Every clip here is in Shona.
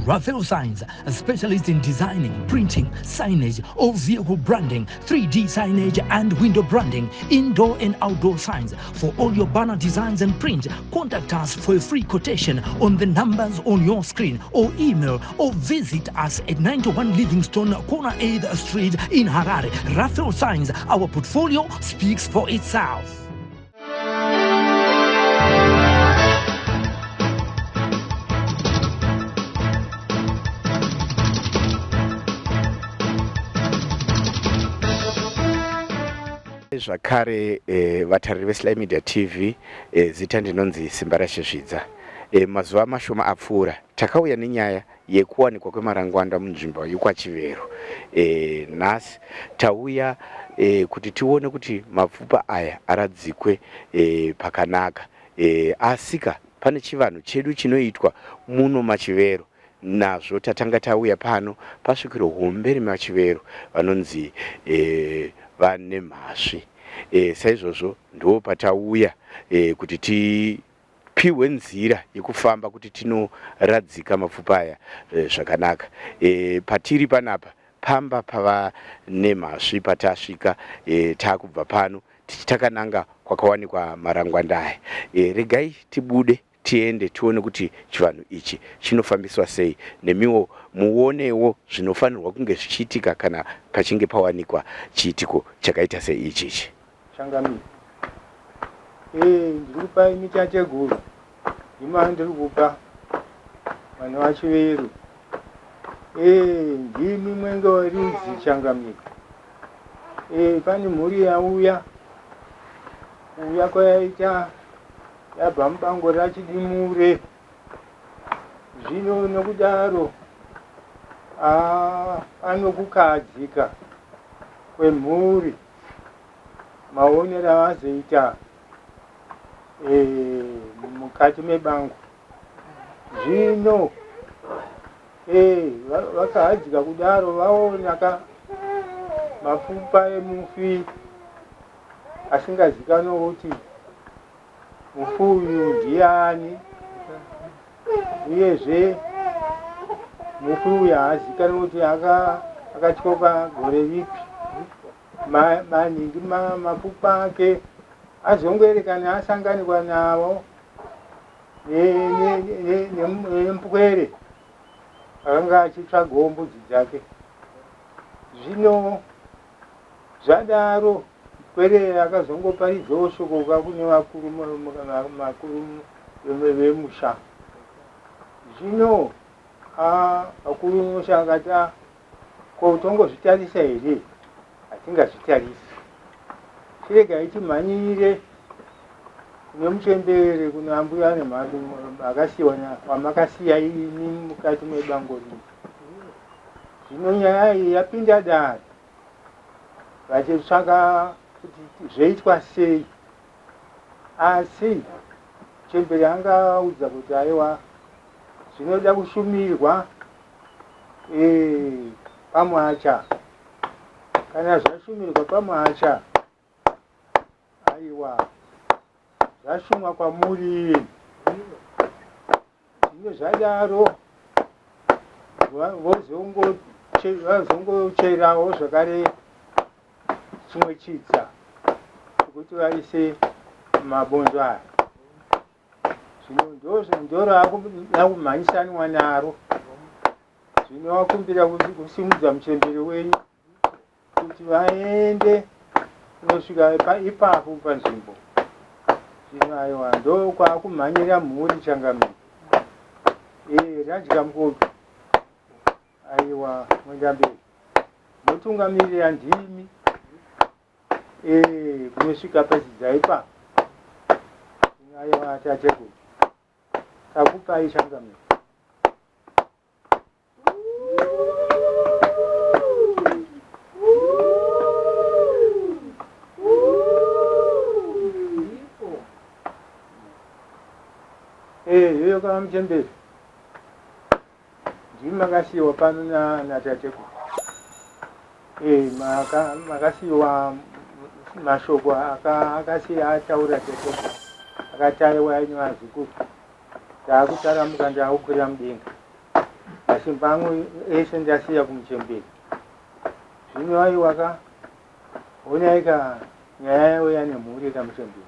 Raphael Signs, a specialist in designing, printing, signage, all vehicle branding, 3D signage and window branding, indoor and outdoor signs. For all your banner designs and print, contact us for a free quotation on the numbers on your screen, or email or visit us at 91 Livingstone, Corner 8th Street in Harare. Raphael Signs, our portfolio speaks for itself. Zvakare vatariri veSly Media TV zita ndinonzi Simba raShizvidza. Mazuva mashoma apfuura takauya nenyaya yekuwanikwa kwemarangwanda munzvimbo yekwaChivero. Nhasi tauya kuti tione kuti mapfupa aya aradzikwe pakanaka. Asika pane chivanhu chedu chinoitwa muno maChivero. Nazvo tatanga tauya pano pasvikiro hombe remaChivero vanonzi vane mhasvi. Saizvozvo ndo patauya kuti tipiwe nzira yekufamba kuti tinoradzika mapfupa aya zvakanaka. Patiri panapa pamba pava nemhasvi patasvika, takubva pano takananga kwakawanikwa marangwanda aya. Regai tibude tiende tione kuti chivanhu ichi chinofambiswa sei, nemiwo muonewo zvinofanirwa kunge zvichiitika kana pachinge pawanikwa chiitiko chakaita sei ichichi. Changamire. Ndiri kupa michache guru. Ndima ndiri kupa vana vaChivero. Ndimi mwenga werudzi Changamire. Pane mhuri yauya kwayaita yabva mubango raChidimure. Zvino nokudaro anokukadzika kwemhuri maonero avazoita mukati mebango. Zvino vakahadzika kudaro vaona mapfupa emufi asingazikanwa kuti mufi uyu ndiani, uyezve mufi uyu haazikanwa kuti akatyoka gore ripi. Maningi mapfupa ake azongoerekana asanganikwa nawo nempwere akanga achitsvagawo mbudzi dzake. Zvino zvadaro mpwere akazongoparidzawo shoko kune vakuru vemusha. Zvino vakuru vemusha akati kotongozvitarisa here, hatingazvitarisi. Tiregai timhanyire kune muchembere, kune ambuya nemhando wamakasiya ini mukati mebango rino. Zvino nyaya iyi yapinda dare, vachitsvaka kuti zvoitwa sei. Asi muchembere angaudza kuti aiwa zvinoda kushumirwa pamwacha. Kana zvashumirwa pamwacha, aiwa zvashumwa kwamuri. Zvino zvadaro vazongocherawo zvakare chimwe chidza kuti vaise mabonzo aya. Zvino ndorakumhanyisanwa naro. Zvino wakumbira kusimudza muchembere wenyu kuti vaende kunosvika ipapo panzvimbo. Zvino aiwa ndo kwakumhanyira mhuri Changamire. Radya mukoto. Aiwa Mwendamberi, mutungamirira ndimi kunosvika pachidza ipapo. Aiwa tateguru, takupai Changamire. Yoyo kama Muchembere ndimi makasiyiwa pano natateguru. Makasiyiwa mashoko akasiya ataura tateguru, akati aiwa ino azukuru, taakutaramuka ndaakukwira mudenga. masimba angu ese ndasiya kumuchemberi. Zvino aiwa onaika nyaya yawo yane mhuri kamuchemberi.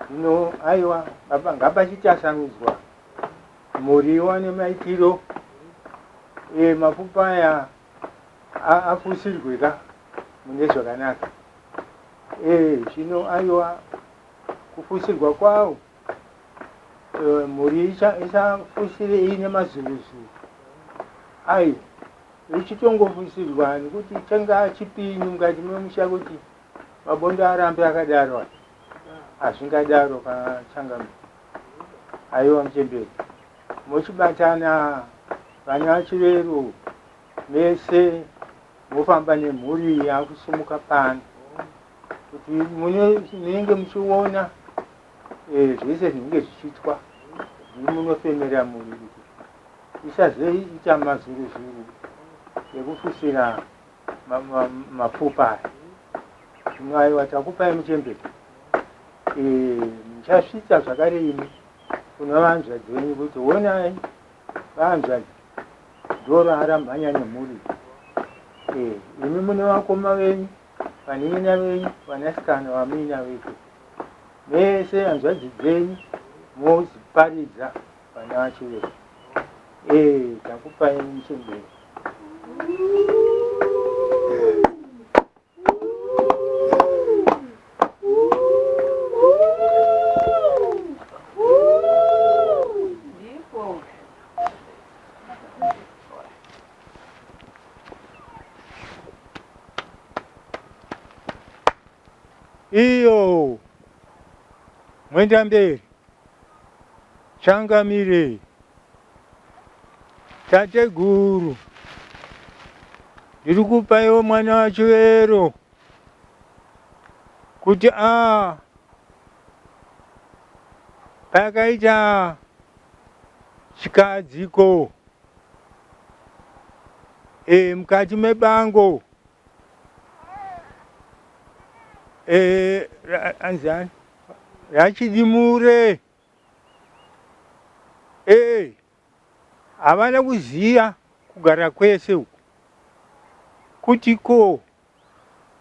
Zvino aiwa baba ngapachitasanudzwa muriwo nemaitiro mapfupa aya afusirwe mune zvakanaka. Zvino aiwa kufusirwa kwawo muri isafusire ine mazuruzuru. Ai ichitongofusirwa nekuti changa chipinyu mukati memusha kuti mabondo arambe akadaro. Hazvingadaro kaChangamire. Aiwa muchemberi, mochibatana vana vaChiveru mese mofamba nemhuri yakusumuka pano kuti munenge muchiona zvese zvinenge zvichiitwa munofemera mhuri kuti isazoita mazuruzuru ekufusira mapfupa aya. Zvino aiwa takupai muchemberi, muchasvitsa zvakare imi kuna vanzvadzi venyu kuti onai vanzvadzi ndoro aramhanya nemhuri. Imi mune vakoma venyu, vanina venyu, vanasikana vamina vese, mese hanzvadzi dzenyu moziparidza vana vaChiveru. Takupai muchemberi. Iyo Mwendamberi, Changamire, tateguru, ndiri kupaiwo mwana waChiveru kuti pakaita chikadziko mukati mebango anzani raChidimure. Havana kuziya kugara kwese uku kuti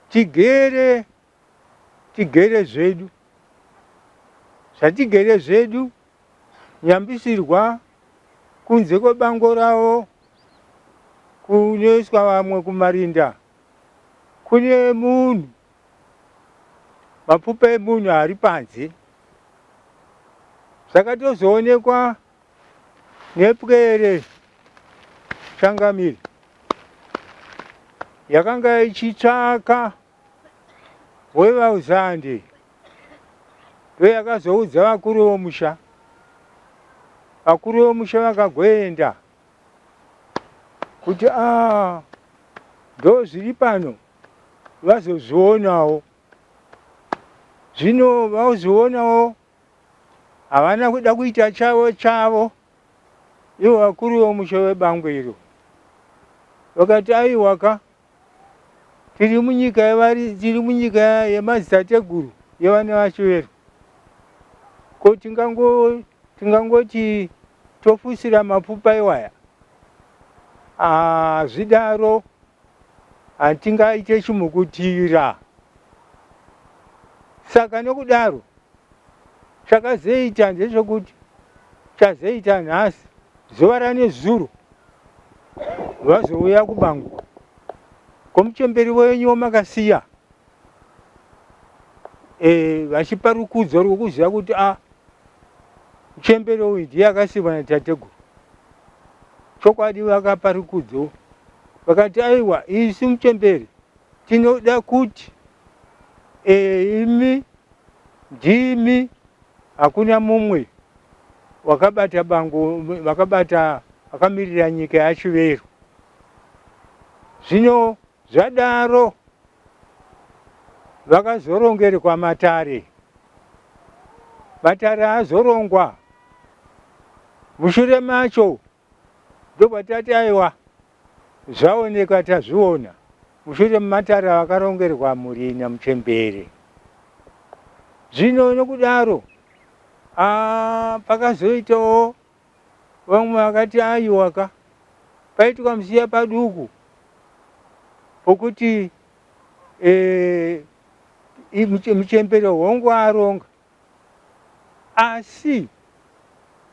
tigere zvedu, zvatigere zvedu nyambisirwa kunze kwebango ravo kunoiswa vamwe kumarinda kune munhu, mapfupa emunhu ari panze. Zvakatozoonekwa nepwere Changamire yakanga ichitsvaka wevauzande ndoyakazoudza vakuru vomusha. Vakuru vomusha vakagoenda kuti ndo zviri pano vazozvionawo. Zvino vauzvionawo havana kuda kuita chavo ivo vakuru vomusha webango iro. Vakati aiwaka tiri munyika yemadzitateguru yevana vaChiveru, ko tingangoti tofusira mapfupa iwaya? Zvidaro hatingaite chimukutira. Saka nokudaro chakazoita ndezvokuti chazoita nhasi zuva ranezuro vazouya kubango komuchemberi wenyu wamakasiya vachipa rukudzo rwokuziva kuti muchemberi uyu ndiye akasiyiwa natateguru. Chokwadi vakapa rukudzo vakati aiwa isi muchemberi tinoda kuti imi ndimi hakuna mumwe wakabata bango, wakamirira nyika yaChiveru. Zvino zvadaro vakazorongerwa matare. Matare azorongwa mushure macho ndopatati aiwa zvaoneka tazviona. Mushure mumatare vakarongerwa Murina Muchembere. Zvino nokudaro pakazoitawo vamwe vakati aiwaka paitika musiya paduku pokuti muchembere hongu aronga, asi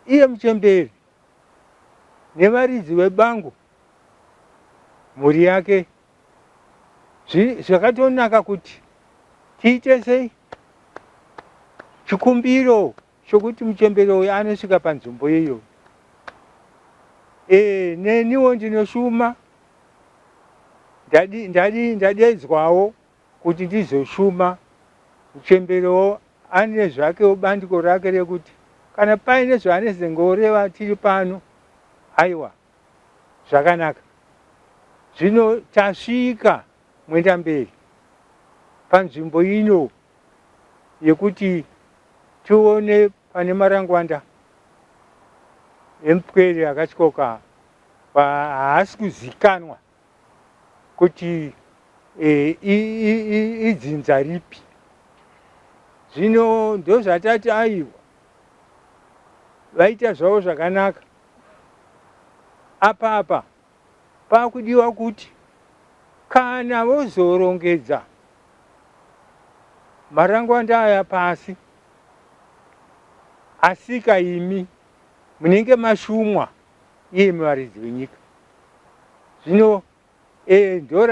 iye muchembere nevaridzi vebango mhuri yake zvakatonaka kuti tiite sei chikumbiro chokuti muchembere uyu anosvika panzvimbo iyo. Neniwo ndinoshuma, ndadedzwawo kuti ndizoshuma. Muchemberewo ane zvakewo bandiko rake rekuti kana paine zvaanezengoreva tiri pano, aiwa zvakanaka. Zvino tasvika Mwendamberi panzvimbo ino yekuti tione pane marangwanda emupwere akatyoka haasi kuzikanwa kuti idzinza ripi. Zvino ndozvatati aiwa vaita zvavo zvakanaka. Apa pakudiwa kuti kana vozorongedza marangwanda aya pasi, asika imi munenge mashumwa iye muvaridzi wenyika. Zvino ndo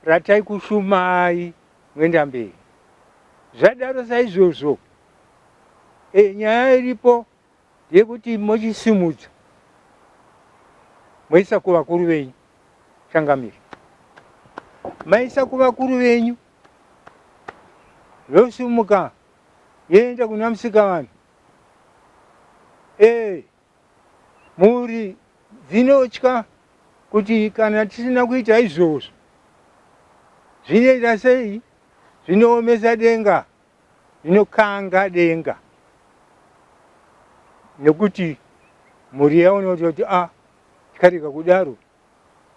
ratai kushumai Mwendamberi. Zvadaro saizvozvo nyaya iripo yekuti mochisimudza moisa kuvakuru venyu. Changamire, maisa kuvakuru venyu, yosumuka yenda kuna Musikavanhu. Mhuri dzinotya kuti kana tisina kuita izvozvo zvinoita sei, zvinoomesa denga, zvinokanga denga, nekuti mhuri yaona kuti tikareka kudaro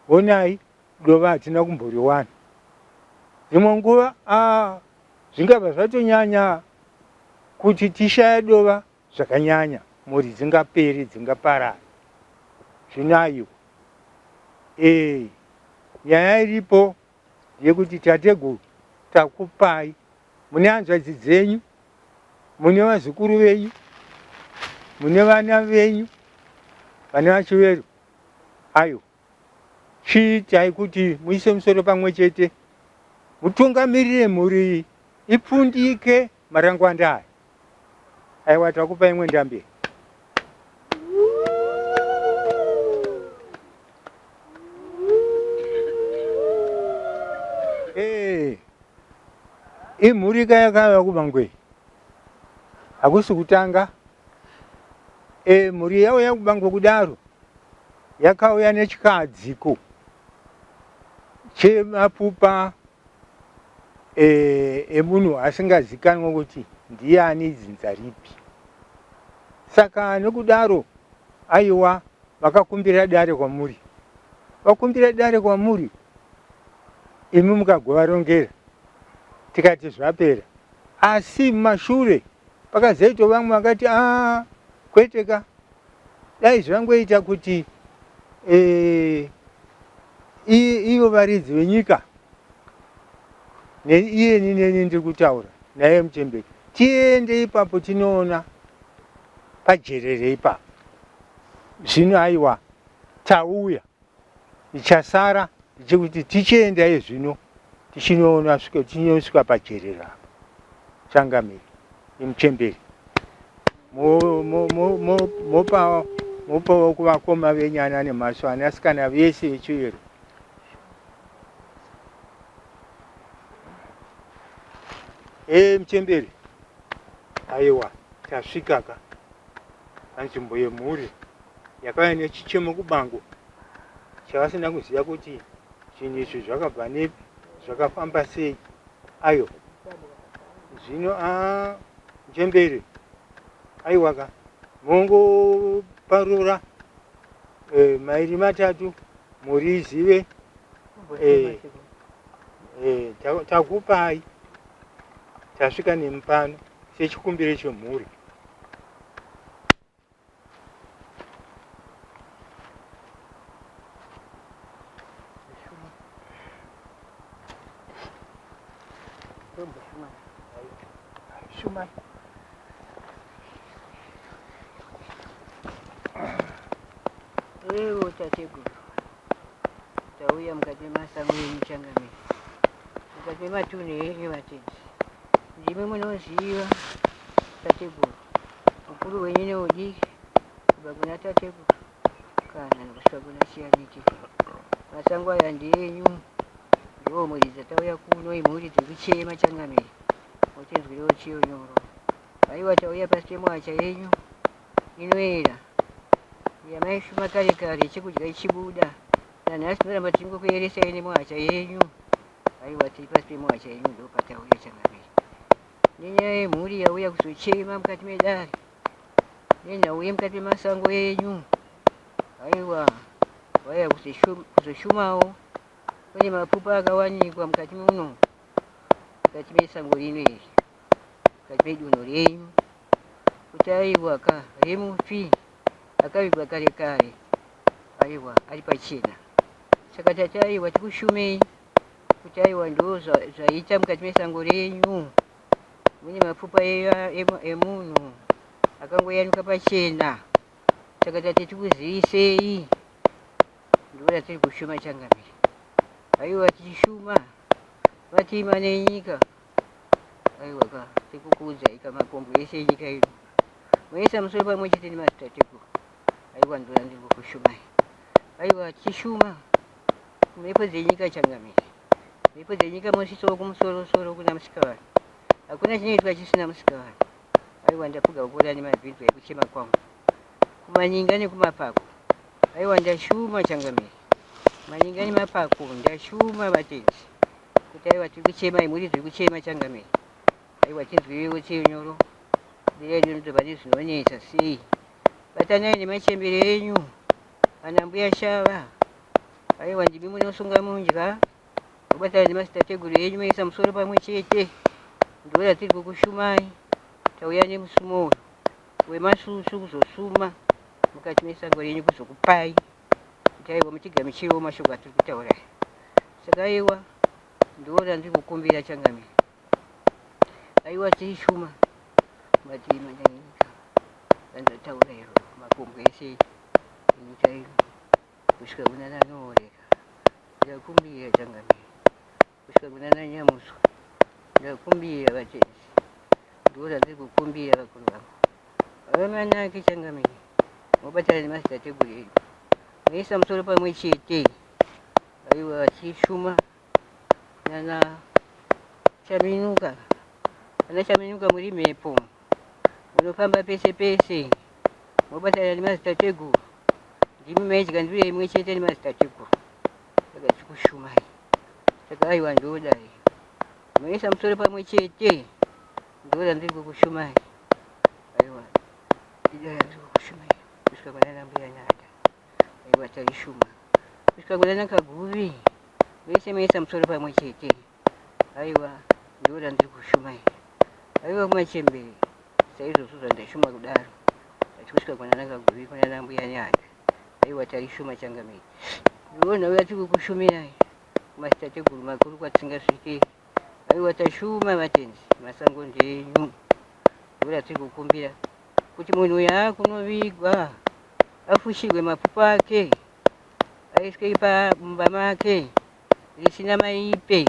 onai dova hatina kumboriwana. Dzimwe nguva zvingabva zvatonyanya kuti tishaya dova zvakanyanya, mhuri dzingaperi, dzingaparara. Zvinayo nyaya iripo yekuti tateguru takupai, mune hanzvadzi dzenyu, mune vazukuru venyu, mune vana venyu, vana vachiveru. Ayo chiitai kuti muise musoro pamwe chete, mutungamirire mhuri ipfundike marangwanda aya. Aiwa, takupai Mwendamberi. Imhuri kayakauya kuBangwe, hakusi kutanga. Mhuri yauya kuBangwe kudaro yakauya nechikadziko chemapupa emunhu asingazikanwa kuti ndiani, dzinza ripi. Saka nokudaro aiwa vakakumbira dare kwamuri. Vakumbira dare kwamuri, imi mukagovarongera. Tikati zvapera, asi mashure pakazoito vamwe vakati kweteka, dai zvangoita kuti ivo varidzi venyika neiyeni neni ndiri kutaura naye Muchembere, tiende ipapo tinoona pajerere ipapo. Zvino aiwa tauya, ichasara chekuti tichiendayo zvino tichinoona tichinosvika pajerera. Changamire Muchembere, mopawo kuvakoma venyana nemhaswa anasikana vese vechiveru. Muchembere, aiwa tasvikaka panzvimbo yemhuri yakauya nechichemo kuBango chavasina kuziva kuti zvinhu izvi zvakabva nepi, zvakafamba sei. Ayo zvino Muchembere, aiwaka mongoparura mairi matatu mhuri izive. Takupai, tasvika nemupano sechikumbiro chemhuri. Shuma. Leo Tategu tauya mkate masango yenchangame mkate matune yenye matenzi ndime munoziva Tategu mukuru wenyine uji baguna Tategu kana nokusaguna siyaniki masango aya ndiyenyu ndiwo muliza tauya kuno imuri dzekuchema changame otenzwirewo chiyo nyoro aiwa tauya pasitemo acha yenyu inoera yamaishuma kare kare chekudya ichibuda nanhasi tinoramba tingokuyeresa ine mwacha yenyu aiwa tiri pasi pemwacha yenyu ndopatauya changame nenyaya yemhuri yauya kuzochema mukati medare nenhauye mukati memasango yenyu aiwa waya kuzoshumawo kune mapfupa akawanikwa mukati muno mukati mesango rino iri mukati medunhu renyu kuti aiwa ka remufi akavigwa kare kare aiwa ari pachena saka tati aiwa tikushumei kuti aiwa ndo zvaita mukati mesango renyu mune mapfupa emunhu akangoyanikwa pachena saka tati tikuzivisei ndoda tiri kushuma changamire aiwa tichishuma vatima nenyika aiwa ka tikukuudzai kamakombo ese enyika ino moisa musoro pamwe chete nemadzitateguru aiwa ndoda ndiri kukushumai aiwa tichishuma mhepo dzenyika changamire mhepo dzenyika mosisawo kumusorosoro kuna musikavani hakuna chinoitwa chisina musikavani aiwa ndapuga kukora nemabhirwa ekuchema kwangu kumanyinga nekumapako aiwa ndashuma changamire manyinga nemapako ndashuma vatenzi kuti aiwa tiri kuchema imhuri dziri kuchema changamire aiwa tinzwirewo chenyoro dera rinotobva nezvinonetsa sei batanai nemachembere enyu ana mbuya shava aiwa ndimi munosunga munja mubatana nemadzitateguru enyu moisa musoro pamwe chete ndoda tiri kukushumai tauya nemusumo uyu wemasusu kuzosuma mukati mesango renyu kuzokupai kuti aiwa mutigamuchirewo mashoko atiri kutaura saka aiwa ndoda ndiri kukumbira changamire aiwa tichishuma matima nenyika anzataura iro makombo ese enyika ino kusvika kuna nanooreka ndakumbira changamire kusvika kuna nanyamuswa ndakumbira vatenzi ndoda ndiri kukumbira vakuru vangu avamanake changamire mobatana nemadzitateguru edu moisa musoro pamwe chete aiwa tichishuma nana chaminuka ana chaminuka muri mhepo munofamba pese pese mobatana nemadzitateguru ndimi maidya ndiro imwe chete nemadzitateguru saka tikushumai saka aiwa ndodai moisa musoro pamwe chete ndoda ndiri kukushumai aiwa idaya ndiri kukushumai kusvika kwanana mbuya nyanda aiwa taishuma kusvika kwanana kaguvi vese moisa musoro pamwe chete aiwa ndoda ndiri kushumai aiwa kumachembere saizvozvo zvandashuma kudaro achikusvika kwanana kaguvi kwanana mbuya nyanda aiwa taishuma changamire ndiona uya tiri kukushumirai kumadzitateguru makuru kwatisingasvike aiwa tashuma vatenzi masango ndenyu ndoda tiri kukumbira kuti munhu uyu aakunovigwa afushirwe mapfupa ake aiswe pamumba make risina maipe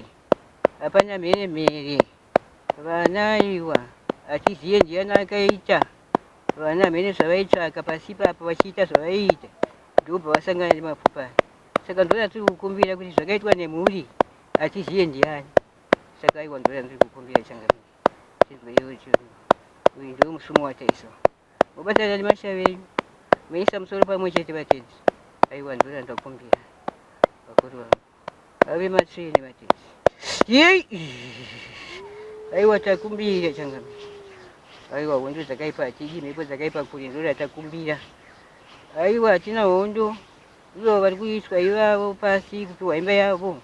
hapana mheremhere vana aiwa hatiziye ndiani akaita vana mhene zvavaitsvaka pasi papo vachiita zvavaiita ndobva vasangana nemapfupa saka ndoda tiri kukumbira kuti zvakaitwa nemhuri hatiziye ndiani saka aiwa ndoda ndiri kukumbira changamire tinzweiwo chirungu uyu ndiwo musumo wataisa mobatana nemashavi enyu moisa musoro pamwe chete vatenzi aiwa ndoda ndakumbira vakuru vangu ave matsvene vatenzi yei aiwa takumbira changamire aiwa hondo dzakaipa hatidi mhepo dzakaipa kure ndoda takumbira aiwa hatina hondo ivo vari kuiswa ivavo pasi kupiwa imba yavo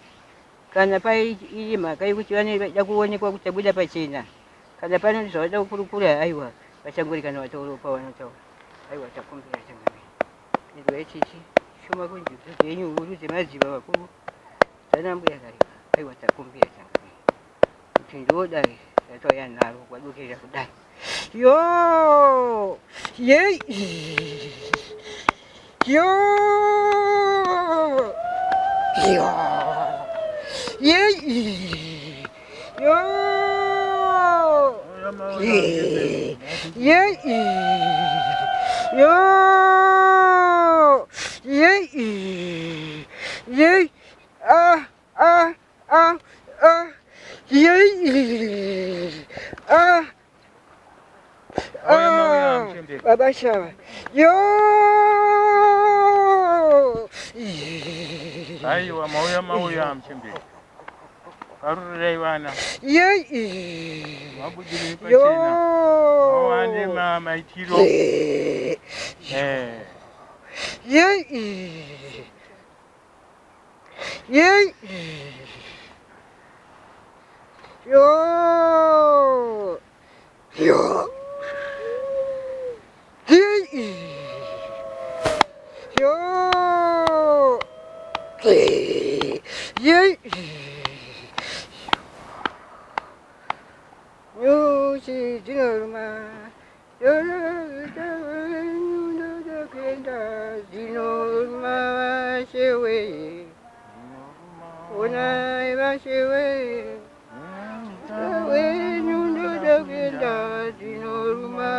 kana pairi mhaka yekuti vanoda kuonekwa kuti tabuda pachena kana pane zvavada kukurukura aiwa vachangori kana vataurawo pavanotaura aiwa takumbira changamire ndizwai chichi shuma kunzvimbo dzenyu huru dzemadziva vakuru dzana mbuya kareka aiwa takumbira changamire kuti ndodai yatoya nalo kwadukira kudai yo ye yo yo ye yo ye yo ye ye Baba Shaba. Yo! Aiwa mauya mchimbi. Karure wana. Ye! Mabudiri Yo! pachina. Owane mama itiro. Ye! Ye! Yo! Yo! Yo! Ye! Yo, si dinarma. Yo, dinarma, shewe. Ona iba shewe. Shewe, nyundo dakenda dinarma.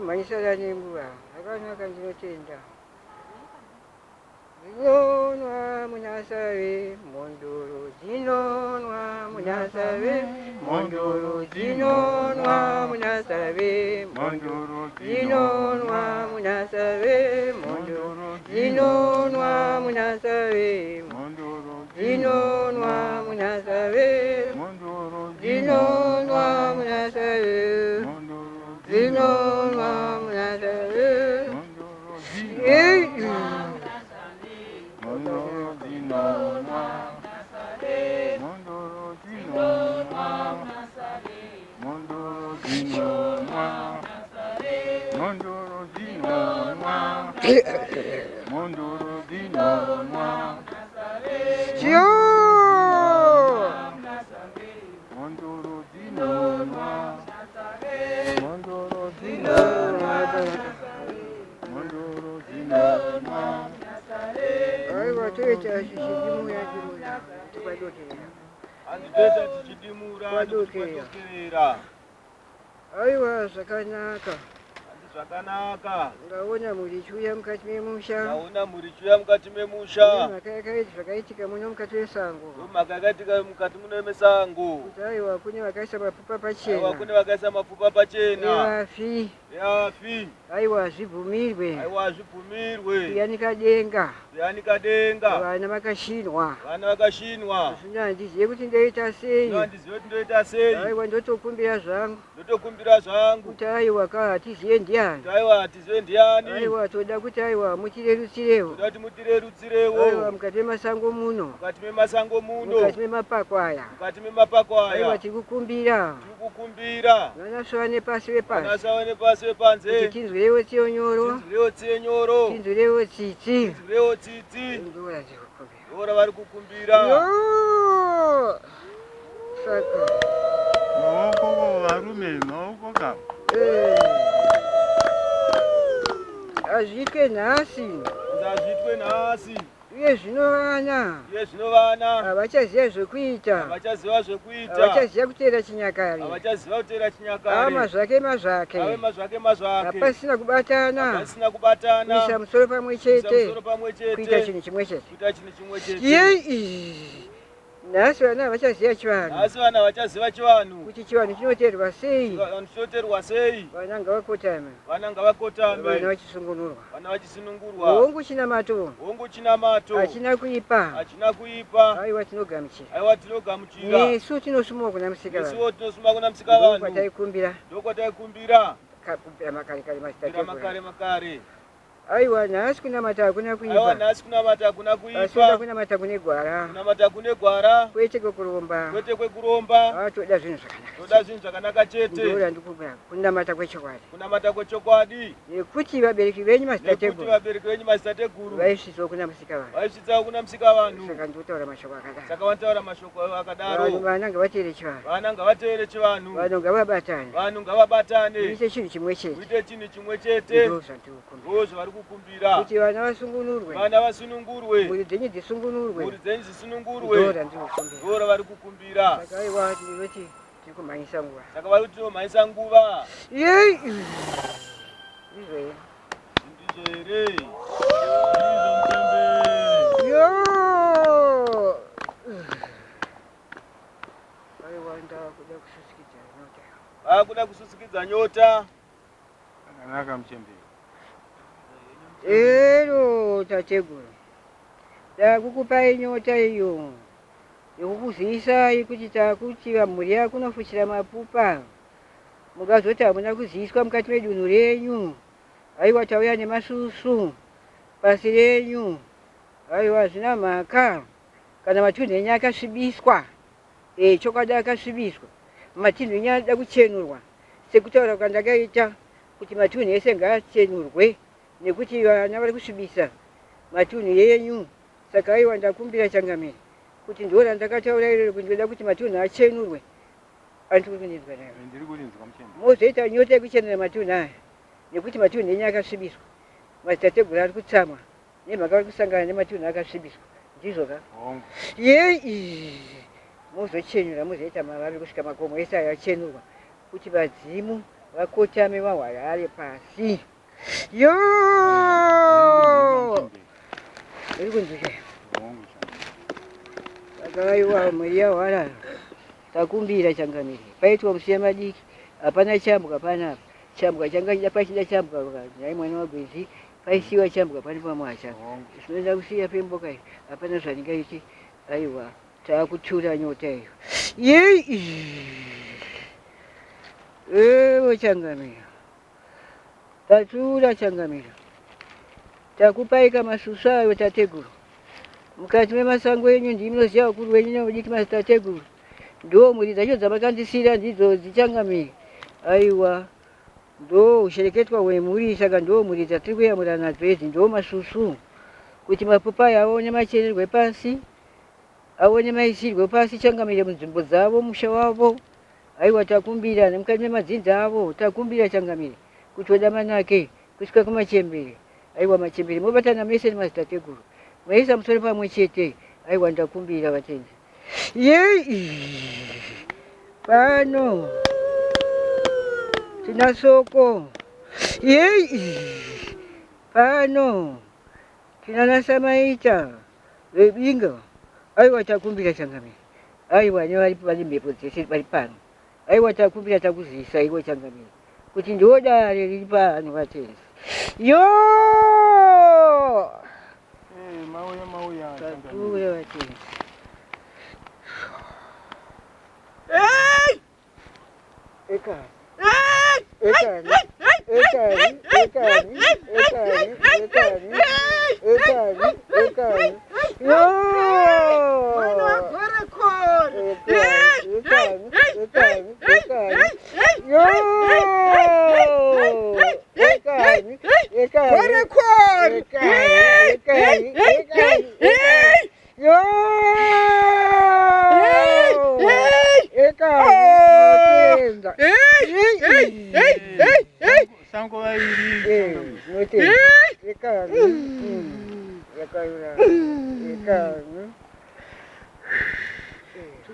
Manisalani mbua, akana kanjinotenda. Zinonwa munasave, mondoro zinonwa munasave, mondoro zinonwa munasave, mondoro zinonwa munasave, mondoro zinonwa munasave, mondoro zinonwa munasave, mondoro zinonwa munasave, mondoro zinonwa munasave, mondoro zinonwa aiwa zvakanaka zvakanaka ngaona murichuya mukati memusha ngaona murichuya mukati memusha mhaka yakaiti zvakaitika muno mukati mesango mhaka yakaitika mukati muno mesango kuti aiwa kune vakaisa mapfupa pachena aiwa kune vakaisa mapfupa pachena evafi evafi aiwa zvibvumirwe aiwa zvibvumirwe kuyanika denga kuyanika denga vana vakashinwa zvino handizive kuti ndoita sei aiwa ndotokumbira zvangu kuti aiwa hatizive ndiani aiwa toda kuti aiwa mutirerutsirewo aiwa mukati memasango muno mukati memapako aya aiwa tikukumbira nanasowa nepasi wepanze kuti tinzwirewo tsiyo nyoro tinzwirewo tsitsi ndora tikukumbira ora vari kukumbira saka maoko varume maoko ka azvitwe nhasi uye zvino vana havachaziva zvekuita havachaziva kutera chinyakare ama zvake hapasina kubatana kuisa musoro pamwe chete kuita chinhu chimwe chete Nasi vana vachaziva chivanhu. Asi vana vachaziva chivanhu. Kuti chivanhu chinoteerwa sei? Chivanhu chinoteerwa sei? Vana ngavakotame. Vana ngavakotame. Vana vachisungunurwa. Vana vachisunungurwa. Hongu chinamato. Hongu chinamato. Hachina kuipa. Hachina kuipa. Aiwa tinogamuchira. Aiwa tinogamuchira. Nesu tinosuma kuna musikavanhu. Nesuwo tinosuma kuna musikavanhu. Kwataikumbira. Ndokwataikumbira. Kumbira makare makare. Aiwa nhasi kunamata hakuna kuipa. Aiwa nhasi kunamata hakuna kuipa. Pasoda kunamata kune gwara. Kunamata kune gwara. Kwete kwekuromba. Kwete kwekuromba. Toda zvinhu zvakanaka. Toda zvinhu zvakanaka chete. Ndora ndikubhuya kunamata kwechokwadi. Kunamata kwechokwadi. Nekuti vabereki venyu mazitateguru. Nekuti vabereki venyu mazitateguru. Vaisvitsawo kuna musikavanhu. Vaisvitsawo kuna musikavanhu. Saka ndotaura mashoko akadaro. Saka vanotaura mashoko akadaro. Vana ngavateere chivanhu. Vana ngavateere chivanhu. Vanhu ngavabatane. Vanhu ngavabatane. Uite chinhu chimwe chete. Uite chinhu chimwe chete. Ndozvandikukumbira. Zvavari kukumbira. Kuti vana vasungunurwe. Vana vasunungurwe. Mhuri dzenyu dzisungunurwe. Mhuri dzenyu dzisunungurwe. Ndora vari kukumbira. Saka aiwa tinoti tirikumhanyisa nguva. Saka vari kuti tinomhanyisa nguva. Yei! Ndizvo here. Ndizvo here. Ndizvo mutemberi. Yo! Aiwa ndakuda kususikidza nyota. Vakuda kususikidza nyota. Akanaka muchemberi. Ero tateguru. Ndakukupai nyota iyo. Yokukuzivisai kuti takuti mhuri yako inofushira mapupa. Mukazoti hamuna kuziviswa mukati medunhu renyu. Aiwa tauya nemasusu pasi renyu. Aiwa hazvina mhaka. Kana matunhu enyu akasvibiswa. Chokwadi akasvibiswa. Matunhu enyu anoda kuchenurwa. Sekutaura kwandakaita kuti matunhu ese ngaachenurwe. Nekuti vana vari kusvibisa matunhu yenyu. Saka aiwa ndakumbira changamire kuti ndora ndakataura iroro kuti ndoda kuti matunhu achenurwe. Andiri kuninzwa nayo. Ndiri kuninzwa muchemberi. Mozoita nyota yekuchenura matunhu aya nekuti matunhu enyu akasvibiswa. Madzitateguru ari kutsamwa nemhaka vari kusangana nematunhu akasvibiswa. Ndizvo ka? Yei! Mozochenura mozoita mavari kusvika makomo ese aya achenurwa kuti vadzimu vakotame vahwarare pasi. Yo! Iri kunzwisha. Saka aiwa mhuri yahwara takumbira changamire. Paitwa musiya madiki hapana chambuka panapa. Chambuka changa chida pachida chambuka nyai mwana wagwedzi paisiwa chambuka pane pamwacha. Zvinoda kusiya pemboka iyi hapana zvandingaiti. Aiwa takutura nyota iyo. Yei! Ewo changamira. Tatura changamira. Takupaika masusu ayo tateguru. Mukati memasango enyu ndinoziva ukuru wenyu neudiki mazitateguru. Ndo mhuri dzacho dzamakandisira ndidzo dzichangamire. Aiwa ndo ushereketwa hwemhuri. Saka ndo mhuri dzatiri kuyamura nadzo idzi ndo masusu. Kuti mapupai aone machererwe pasi. Aone maisirwe pasi changamire munzvimbo dzavo musha wavo. Aiwa takumbira nemukati memadzinza avo takumbira changamire. Kuti oda manake kusvika kumachembere. Aiwa machembere mobatana mese nemazitateguru. Maisa musoro pamwe chete. Aiwa ndakumbira vatenzi. Yei! Pano tina soko. Yei! Pano tina nasamaita vebinga. Aiwa takumbira changamire. Aiwa nevari mhepo dzese vari pano. Aiwa takumbira takuzivisa iwe changamire kuti ndodare riri pano vatenzi. Yo! Mauya. Tatura vatenzi. Eka. Sango vairi.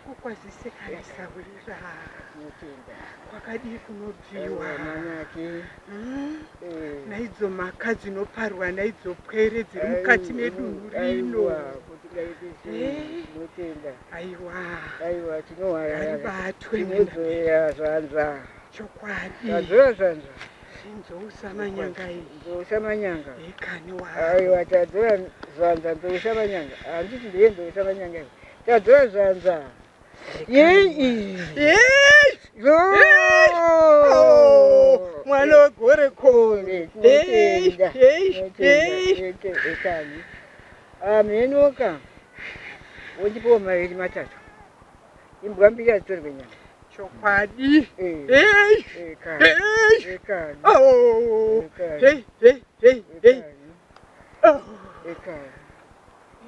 Kukwazisekanisawira kwakadii kunobviwa naidzo mhaka dzinoparwa naidzo pwere dziri mukati medunhu rino. Tinotenda. Aiwa Tinohara. batwe Tinozoera zvanza. chokwadi Tadzora zvanza. nzousa manyanga iyi Nzousa manyanga. ekani Aiwa tadzora zvanza nzousa manyanga. Handiti ndiye nzousa manyanga iyi. Tadzora zvanza. mwana wegore kore Ekani. Amenoka. Wochipiwa maviri matatu. Imbwa mbiri hadzitorwe nyama. chokwadi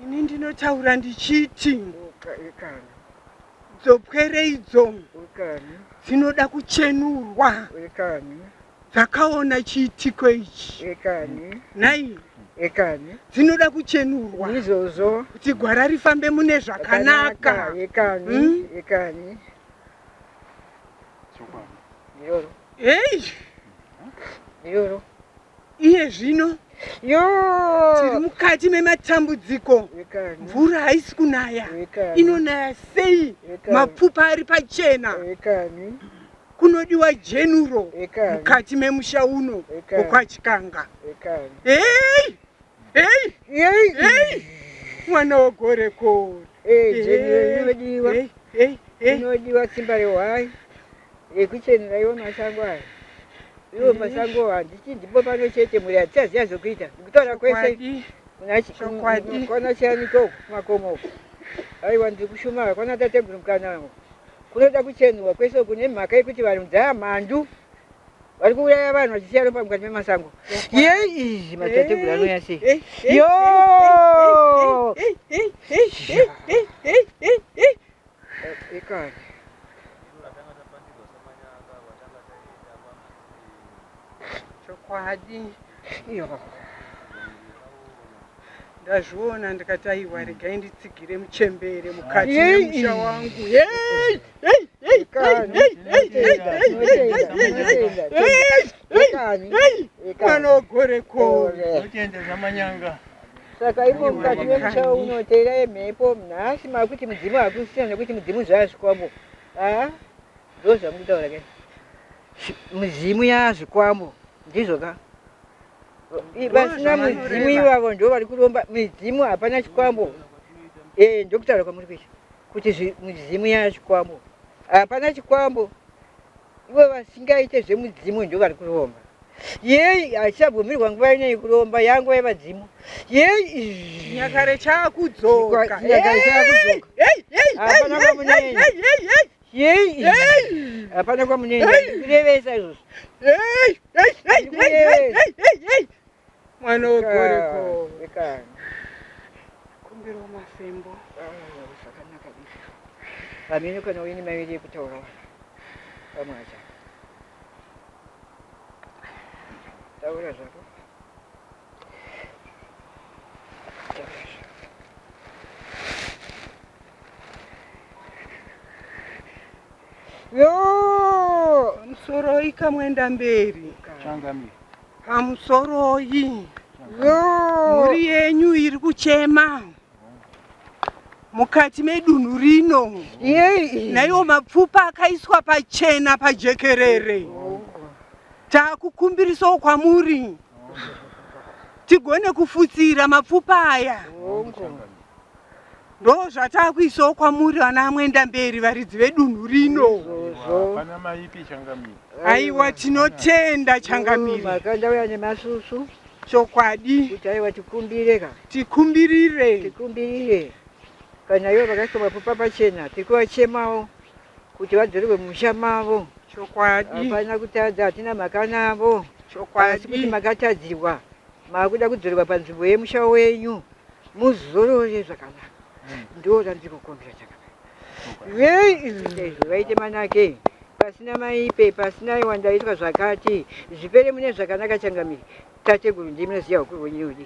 ini ndinotaura ndichiti dzopwere idzo dzinoda kuchenurwa dzakaona chiitiko ichi nai dzinoda kuchenurwa izvozvo kuti gwara rifambe mune zvakanaka Iroro. iye zvino tiri mukati mematambudziko mvura haisi kunaya inonaya sei mapfupa ari pachena kunodiwa jenuro mukati memusha uno wokwachikanga mwana wegore kore inodiwa simba rehwai rekuchenera iwo masango aya iwo masango handiti ndipo pano chete muri hatichaziva zvokuita ndikutaura kwese kwana chianiko makomo aiwa ndiri kushuma kwana tateguru mukanango kunoda kuchenurwa kwese kune mhaka yekuti vanhu dzaamhandu vari kuuraya vanhu vachisiyana pamukati memasango izvi matateguru anoya sei ekani chokwadi ndazviona ndikati aiwa regai nditsigire muchembere mukati memusha wangu mwana wegore kore saka imo mukati memusha unoteera emhepo nhasi makuti mudzimu hakusiyana nekuti mudzimu zvaazvikwambo ndo zvamutaura kai mudzimu yaazvikwambo ndizvoka vasina mudzimu ivavo ndo vari kuromba midzimu hapana chikwambo ndokutaura kwamuri kuita kuti mudzimu yaazvikwambo hapana chikwambo ivo vasingaite zvemudzimu ndo vari kuromba hachabvumirwa nguva inei kuromba yanguva yevadzimu nyakare chaakudzoka hapana kwamunene hapana kwamunene kurevesa izvozvo mwana wegore kore kumbirwa mafembo zvakanaka hamino kana uine maviri ekutaura vamwe acha taura zvako pamusoroyi kamwenda mberi pamusoroyi mhuri yenyu iri kuchema mukati medunhu rino naiwo mapfupa akaiswa pachena pajekerere taakukumbirisawo kwamuri tigone kufutsira mapfupa aya ndo zvataakuisawo kwamuri vana mwenda mberi varidzi vedunhu rino aiwa tinotenda changamiri makandauya nemasusu chokwadi kuti aiwa tikumbire tikumbirire kana ivo vakaiswa mapfupa pachena tikuvachemawo kuti vadzorerwe mumusha mavo chokwadi hapana kutadza hatina mhaka navo asi kuti makatadzirwa maakuda kudzorerwa panzvimbo yemusha wenyu muzorore zvakanaka ndo randiri kukumbira chakanaka vaite manake pasina maipe pasina iwa ndaitwa zvakati zvipere mune zvakanaka changamiri tateguru ndimunoziva ukuru wenyu udi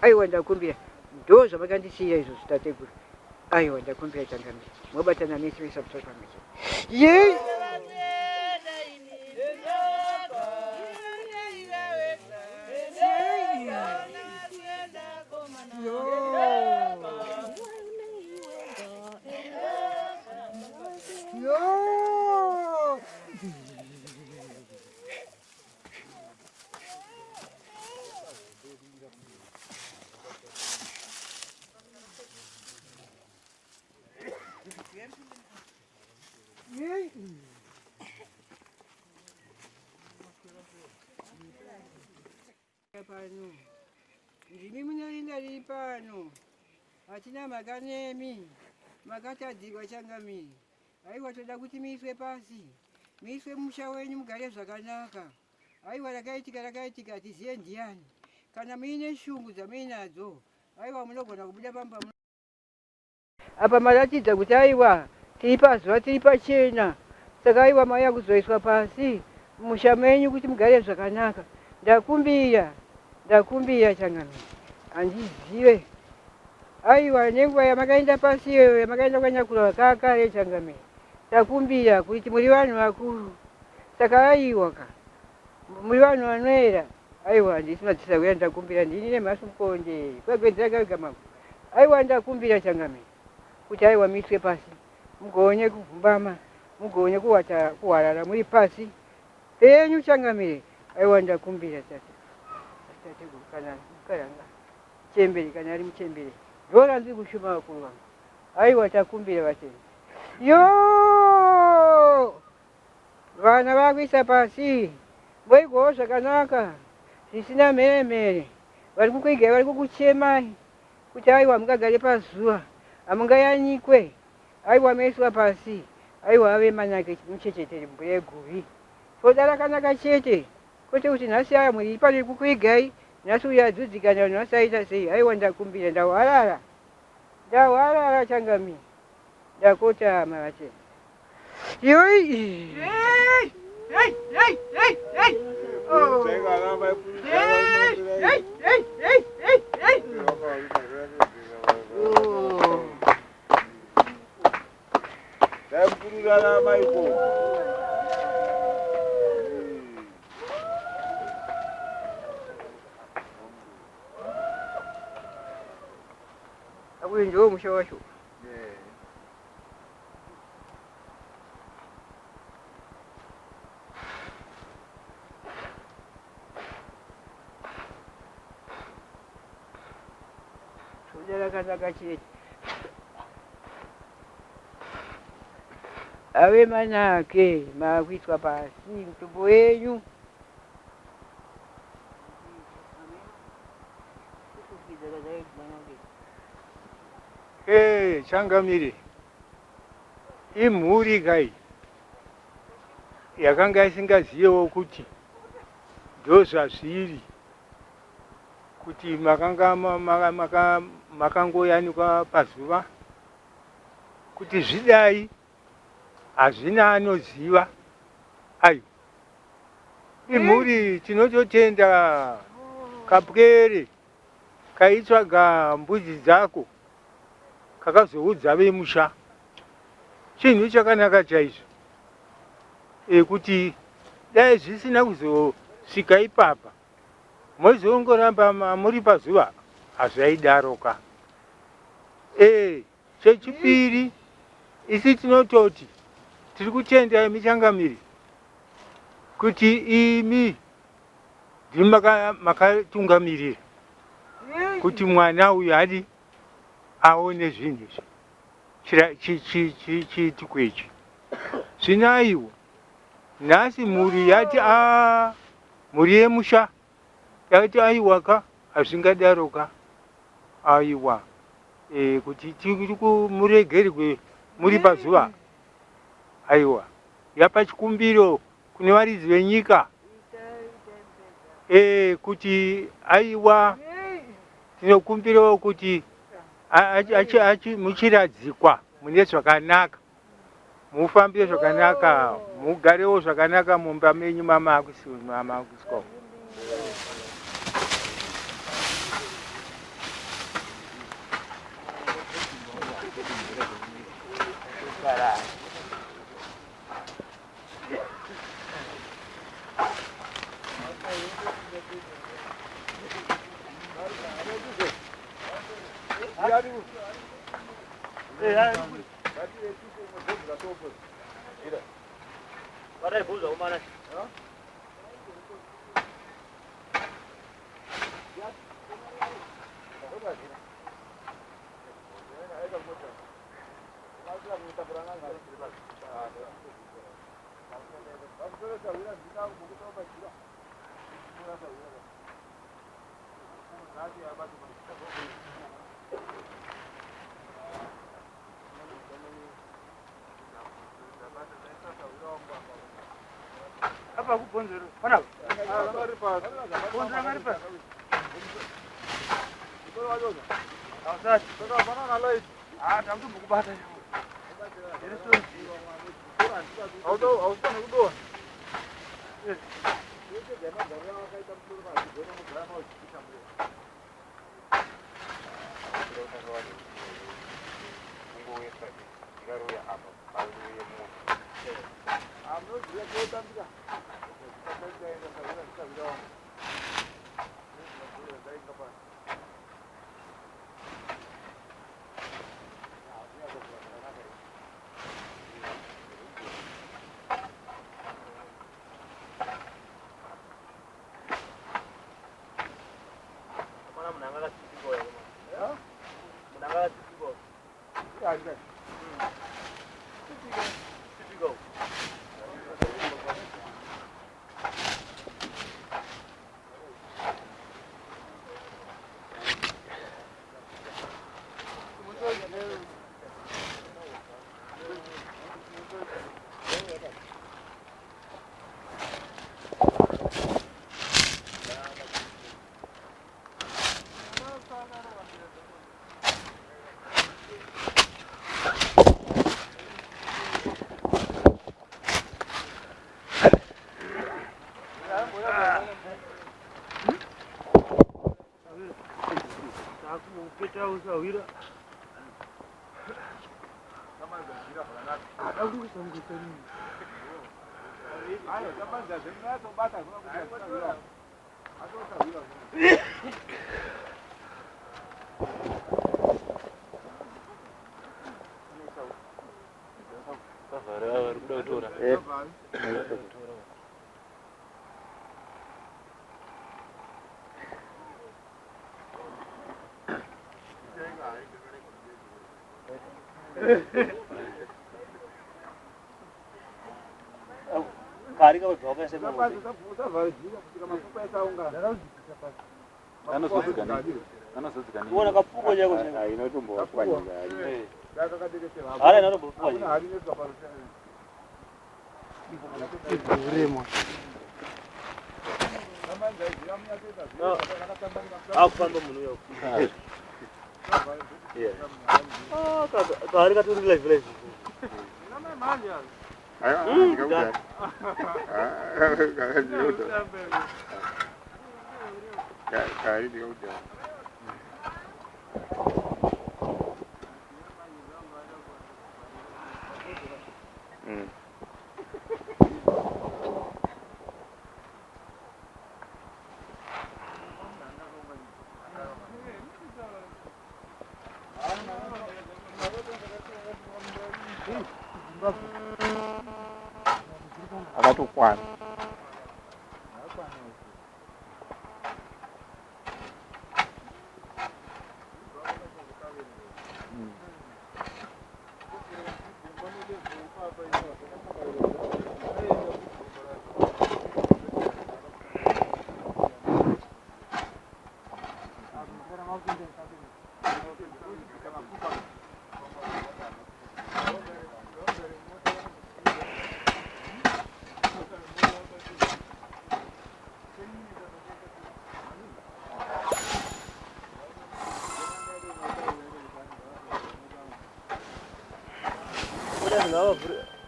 aiwa ndakumbira ndo zvamakandisiyira izvozvo tateguru aiwa ndakumbira changamiri mobatana nesi vesa musoro pamweche Yo! Pano ndimi munorinda riri pano hatina makanemi makatadzirwa changamiri. Haiwa, toda kuti muiswe pasi, muiswe mumusha wenyu mugare zvakanaka. Haiwa, rakaitika hatiziye ndiani. Kana muine shungu dzamuinadzo, haiwa, munogona kubuda pamba. Apa maratidza kuti haiwa tiri pazuva, tiri pachena. Saka haiwa, mauya kuzoiswa pasi mumusha menyu kuti mugare zvakanaka. Ndakumbira changamiri, handizive. Haiwa, nenguva yamakaenda pasi iyoyo, yamakaenda kwanyakura kakare changamiri, ndakumbira kuti muri vanhu vakuru. Saka haiwa muri vanhu vanoera. Haiwa, handisi madzisa kuya, ndakumbira ndini nemhasi mukonde kwegwedzera kega mambo. Haiwa, ndakumbira changamiri kuti haiwa muiswe pasi, mugone kuvhumbama, mugone kuhwarara muri pasi penyu changamiri. Haiwa, ndakumbira tateguru kana mukaranga chemberi, kana ari muchemberi ndora ndiri kushuma vakuru vangu. Haiwa, takumbira vatende. Yo! Vana vakuisa pasi, voigowo zvakanaka zvisina mheremhere. Vari kukuigai, vari kukuchemai kuti haiwa mungagare pazuva, hamungayanikwe. Haiwa, maiswa pasi, haiwa ave manake muchechetere mbuya yeguvi. Foda rakanaka chete, kwete kuti nhasi aya muri pano kukuigai, nhasi uya dzudzikana nhasi aita sei. Haiwa, ndakumbira, ndahwarara changamiri, ndakotama vatenda. Yoi! Uyu ndiwo musha wacho. Rakanaka chete, ave manake makuiswa pasi mutombo wenyu. Changamire, imhuri kai yakanga isingaziyewo kuti ndozvazviri, kuti makangoyanikwa pazuva, kuti zvidai hazvina anoziva. Ayo imhuri tinototenda kapwere kaitsvaga mbudzi dzako kakazoudza vemusha. Chinhu chakanaka chaizvo, kuti dai zvisina kuzosvika ipapa, mozongoramba muri pazuva, hazvaidaroka. Chechipiri, isi tinototi tiri kutenda michangamiri kuti imi ndimi makatungamirira kuti mwana uyu hadi aone zvinhu chiitiko ichi. Zvino aiwa, nhasi mhuri yati mhuri yemusha yati aiwaka hazvingadaroka. Aiwa, kuti tiri kumuregerwe muri pazuva. Aiwa, yapa chikumbiro kune varidzi venyika, kuti aiwa tinokumbirawo kuti muchiradzikwa mune zvakanaka, mufambire zvakanaka, mugarewo zvakanaka mumba menyu mamakuiswa. Apa kubonzero? Pana. Bonzero ngari pa. Awusati. Toka banana light. Tamtu mukubata. Awusana kudo. Kari ka job ऐसे में वो ना कपूर हो जाएगा उसमें ino tumbo kwani अरे ना तो बहुत हो आप कौन बमुनु यो kari ka tu relax relax Kari diga udah. Akatukwani.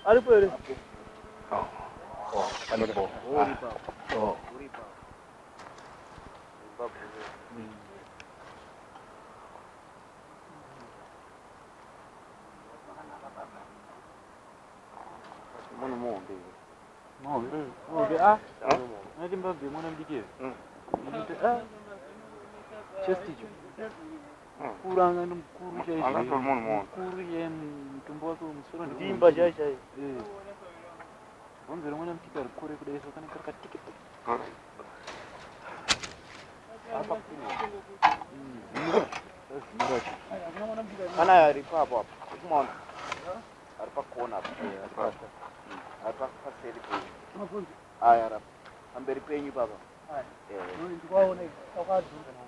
Ari po rin. Ano po? Oo. Mana mau deh? Mau. Mau dia ah. Nanti mbak gimana dikit? Chesti ju. Kurang anu kuru jai. Alah, mau. Kuru yang tumbuh tu musuh. Timba jai jai. Bonzero mwana mtika rikure kudai so kana karka tikiti. Apa kana yari papo hapo. Kumona. Aripa kona hapo. Aripa paseli pe. Aya rap. Amberi penyu baba. Ndio ndikuwaona akadunga na.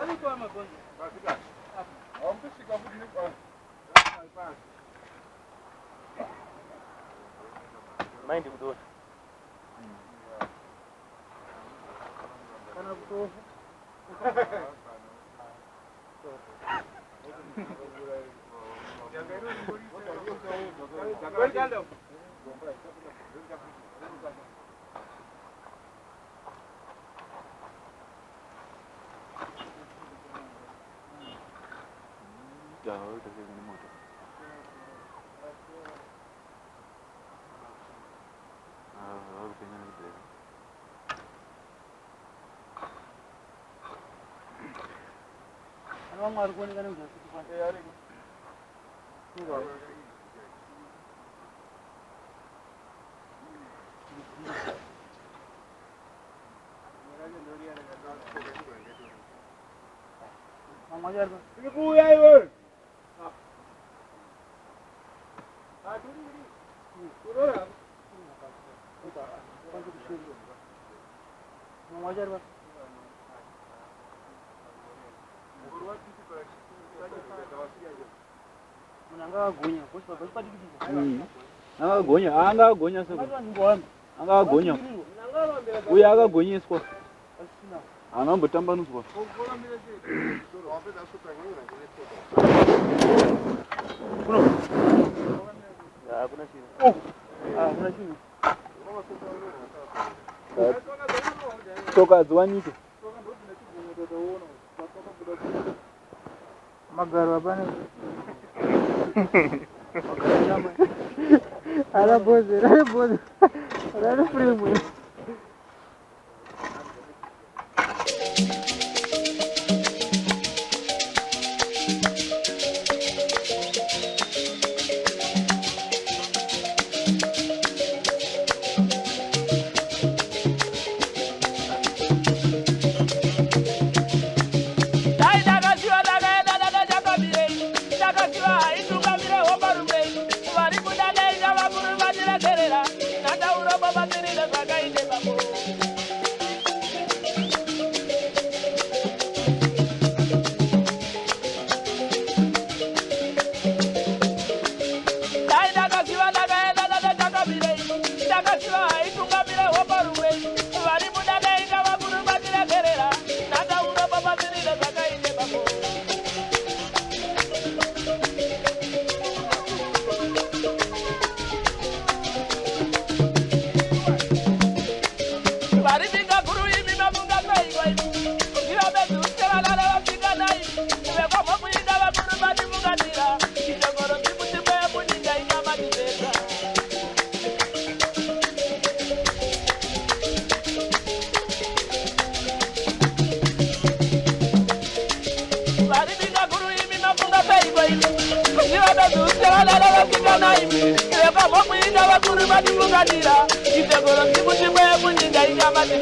Ali kwa magonjwa. Bafika. Ampishika futhi ni kwa. Mind kutoa. Kana kutoa. Jauh dari sini motor. Aku pengen gitu. Ano margo ni kanang just pa. Yari ko. Tuwa. Mamajar ko. Ibu yayi wor. Mamajar ba. Munangagonya, bospa dikiti. Angagonya soko. Angagonya. Uya akagonyeswa. Anombotambanudzwa. Kuna chini. Kuna chini. Toka dzwanike. Magaro bana. Ara boze. Ara free. Eva, vamos ir a la curva de Bugadira, y te coloqué mucho más, muy linda y llama de